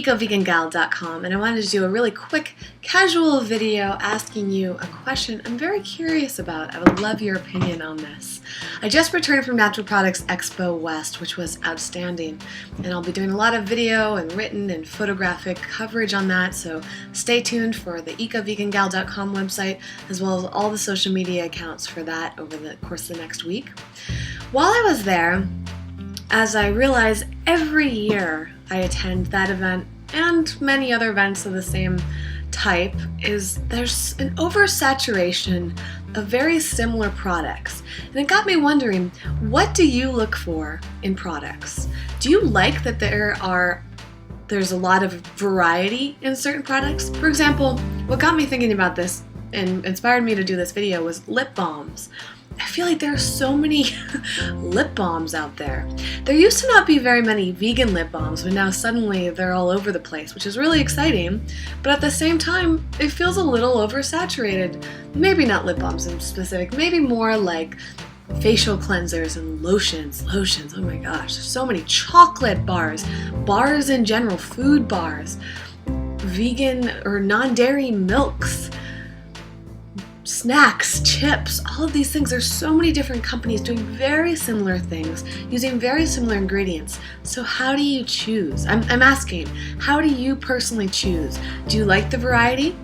ecovegangal.com, and I wanted to do a really quick, casual video asking you a question I'm very curious about. I would love your opinion on this. I just returned from Natural Products Expo West, which was outstanding, and I'll be doing a lot of video and written and photographic coverage on that, so stay tuned for the ecovegangal.com website, as well as all the social media accounts for that over the course of the next week. While I was there, as I realize every year I attend that event and many other events of the same type, there's an oversaturation of very similar products. And it got me wondering, what do you look for in products? Do you like that there's a lot of variety in certain products? For example, what got me thinking about this and inspired me to do this video was lip balms. I feel like there are so many lip balms out there. There used to not be very many vegan lip balms, but now suddenly they're all over the place, which is really exciting. But at the same time, it feels a little oversaturated. Maybe not lip balms in specific, maybe more like facial cleansers and lotions. Oh my gosh, there's so many chocolate bars in general, food bars, vegan or non-dairy milks, snacks, chips, all of these things. There's so many different companies doing very similar things, using very similar ingredients. So how do you choose? I'm asking, how do you personally choose? Do you like the variety?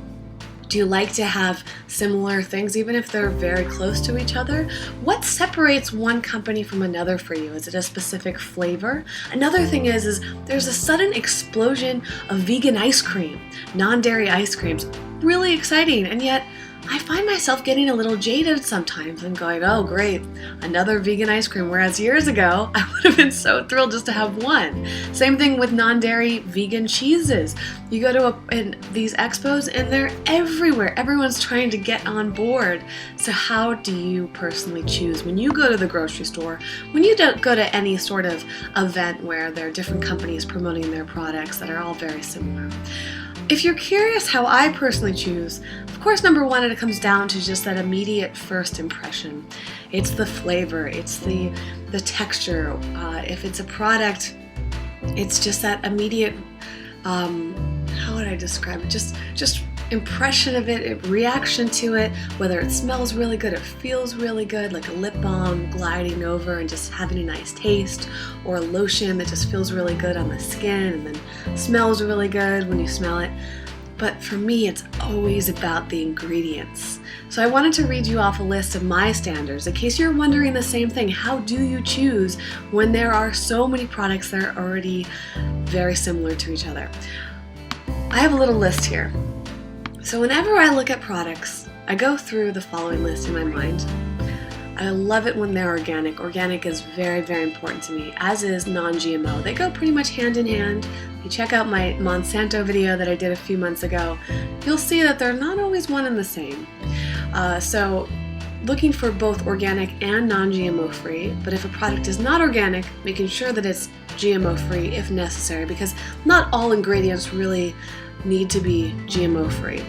Do you like to have similar things even if they're very close to each other? What separates one company from another for you? Is it a specific flavor? Another thing is there's a sudden explosion of vegan ice cream, non-dairy ice creams. Really exciting, and yet I find myself getting a little jaded sometimes and going, oh great, another vegan ice cream, whereas years ago I would have been so thrilled just to have one. Same thing with non-dairy vegan cheeses. You go to these expos and they're everywhere. Everyone's trying to get on board. So how do you personally choose when you go to the grocery store, when you don't go to any sort of event where there are different companies promoting their products that are all very similar? If you're curious how I personally choose, of course, number one, it comes down to just that immediate first impression. It's the flavor, it's the texture. If it's a product, it's just that immediate, how would I describe it? Just impression of it, reaction to it, whether it smells really good, it feels really good, like a lip balm gliding over and just having a nice taste, or a lotion that just feels really good on the skin and then smells really good when you smell it. But for me, it's always about the ingredients. So I wanted to read you off a list of my standards in case you're wondering the same thing. How do you choose when there are so many products that are already very similar to each other? I have a little list here. So whenever I look at products, I go through the following list in my mind. I love it when they're organic. Organic is very, very important to me, as is non-GMO. They go pretty much hand in hand. If you check out my Monsanto video that I did a few months ago, you'll see that they're not always one and the same. So looking for both organic and non-GMO free, but if a product is not organic, making sure that it's GMO free if necessary, because not all ingredients really need to be GMO free.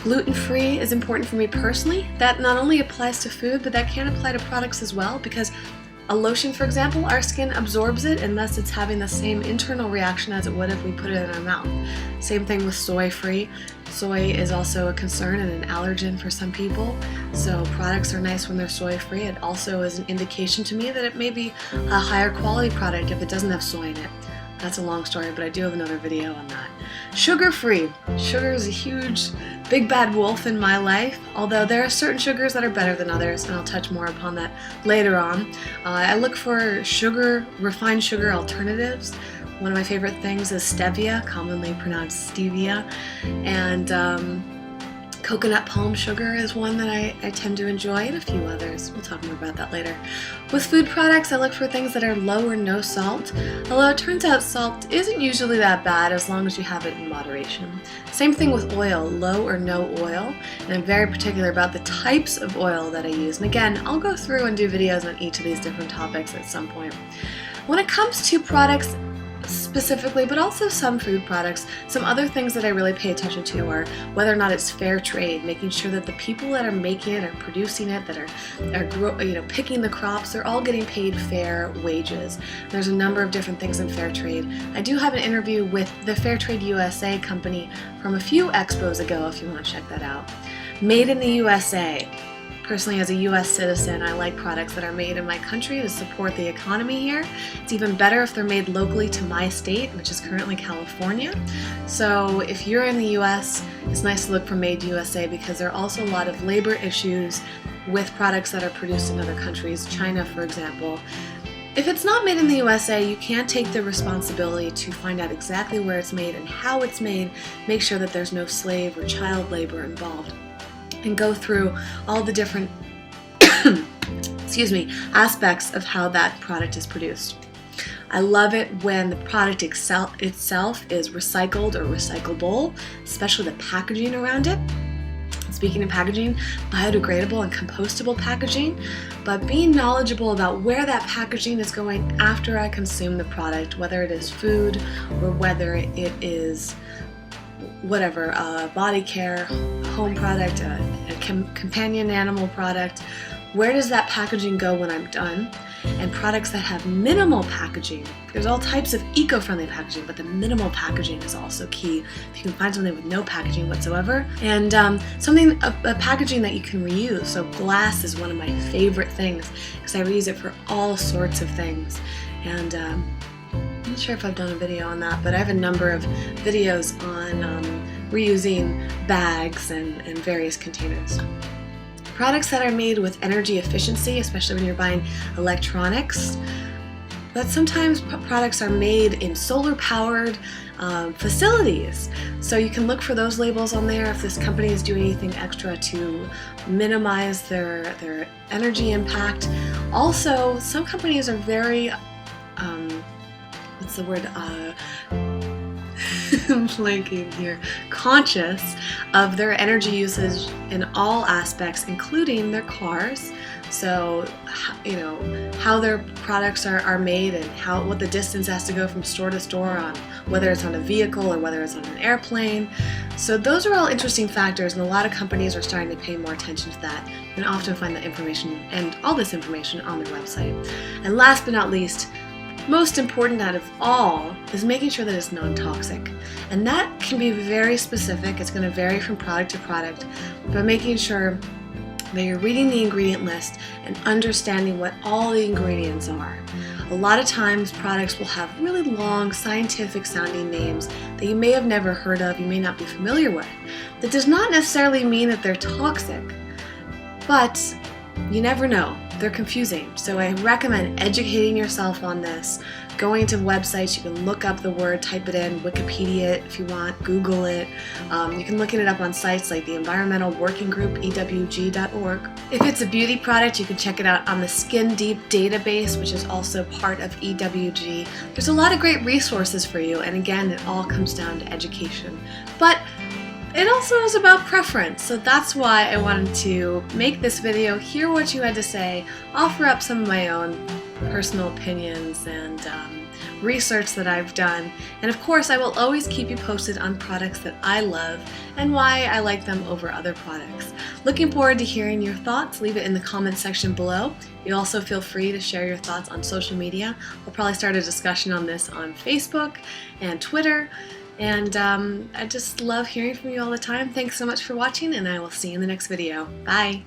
Gluten-free is important for me personally. That not only applies to food, but that can apply to products as well, because a lotion, for example, our skin absorbs it unless it's having the same internal reaction as it would if we put it in our mouth. Same thing with soy-free. Soy is also a concern and an allergen for some people, so products are nice when they're soy-free. It also is an indication to me that it may be a higher quality product if it doesn't have soy in it. That's a long story, but I do have another video on that. Sugar-free. Sugar is a huge, big bad wolf in my life, although there are certain sugars that are better than others, and I'll touch more upon that later on. I look for refined sugar alternatives. One of my favorite things is stevia, commonly pronounced stevia, and coconut palm sugar is one that I tend to enjoy, and a few others. We'll talk more about that later. With food products, I look for things that are low or no salt, although it turns out salt isn't usually that bad as long as you have it in moderation. Same thing with oil, low or no oil, and I'm very particular about the types of oil that I use. And again, I'll go through and do videos on each of these different topics at some point. When it comes to products specifically, but also some food products. Some other things that I really pay attention to are whether or not it's fair trade, making sure that the people that are making it, are producing it, that are picking the crops, they're all getting paid fair wages. There's a number of different things in fair trade. I do have an interview with the Fair Trade USA company from a few expos ago if you want to check that out. Made in the USA. Personally, as a US citizen, I like products that are made in my country to support the economy here. It's even better if they're made locally to my state, which is currently California. So if you're in the US, it's nice to look for Made USA because there are also a lot of labor issues with products that are produced in other countries, China for example. If it's not made in the USA, you can take the responsibility to find out exactly where it's made and how it's made, make sure that there's no slave or child labor involved, and go through all the different aspects of how that product is produced. I love it when the product itself is recycled or recyclable, especially the packaging around it. Speaking of packaging, biodegradable and compostable packaging, but being knowledgeable about where that packaging is going after I consume the product, whether it is food or whether it is whatever, body care, home product, a companion animal product. Where does that packaging go when I'm done? And products that have minimal packaging. There's all types of eco-friendly packaging, but the minimal packaging is also key. If you can find something with no packaging whatsoever, and a packaging that you can reuse. So glass is one of my favorite things because I reuse it for all sorts of things. And I'm not sure if I've done a video on that, but I have a number of videos on reusing bags and various containers. Products that are made with energy efficiency, especially when you're buying electronics, but sometimes products are made in solar-powered facilities. So you can look for those labels on there if this company is doing anything extra to minimize their energy impact. Also, some companies are very I'm blanking here, conscious of their energy usage in all aspects, including their cars. So, how their products are made and what the distance has to go from store to store on whether it's on a vehicle or whether it's on an airplane. So those are all interesting factors, and a lot of companies are starting to pay more attention to that and often find that information and all this information on their website. And last but not least, most important out of all is making sure that it's non-toxic. And that can be very specific. It's going to vary from product to product, but making sure that you're reading the ingredient list and understanding what all the ingredients are. A lot of times products will have really long scientific sounding names that you may have never heard of, you may not be familiar with. That does not necessarily mean that they're toxic, but you never know. They're confusing. So I recommend educating yourself on this, going to websites. You can look up the word, type it in, Wikipedia it if you want, Google it. You can look it up on sites like the Environmental Working Group, EWG.org. If it's a beauty product, you can check it out on the Skin Deep database, which is also part of EWG. There's a lot of great resources for you, and again, it all comes down to education. But it also is about preference, so that's why I wanted to make this video, hear what you had to say, offer up some of my own personal opinions and research that I've done. And of course, I will always keep you posted on products that I love and why I like them over other products. Looking forward to hearing your thoughts. Leave it in the comment section below. You also feel free to share your thoughts on social media. We'll probably start a discussion on this on Facebook and Twitter. And I just love hearing from you all the time. Thanks so much for watching, and I will see you in the next video. Bye!